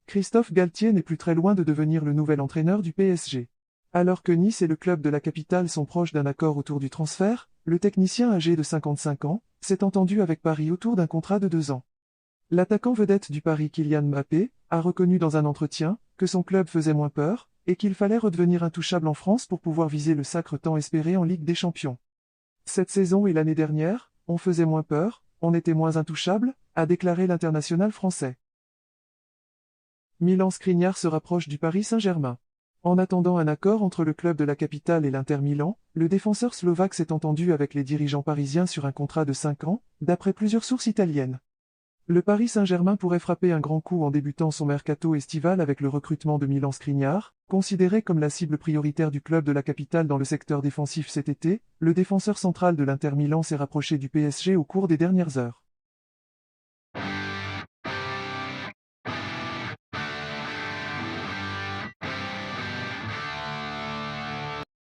Christophe Galtier n'est plus très loin de devenir le nouvel entraîneur du PSG. Alors que Nice et le club de la capitale sont proches d'un accord autour du transfert, le technicien âgé de 55 ans s'est entendu avec Paris autour d'un contrat de 2 ans. L'attaquant vedette du Paris Kylian Mbappé a reconnu dans un entretien que son club faisait moins peur et qu'il fallait redevenir intouchable en France pour pouvoir viser le sacre tant espéré en Ligue des Champions. Cette saison et l'année dernière, on faisait moins peur, on était moins intouchable, a déclaré l'international français. Milan Skriniar se rapproche du Paris Saint-Germain. En attendant un accord entre le club de la capitale et l'Inter Milan, le défenseur slovaque s'est entendu avec les dirigeants parisiens sur un contrat de 5 ans, d'après plusieurs sources italiennes. Le Paris Saint-Germain pourrait frapper un grand coup en débutant son mercato estival avec le recrutement de Milan Skriniar, considéré comme la cible prioritaire du club de la capitale dans le secteur défensif cet été. Le défenseur central de l'Inter Milan s'est rapproché du PSG au cours des dernières heures.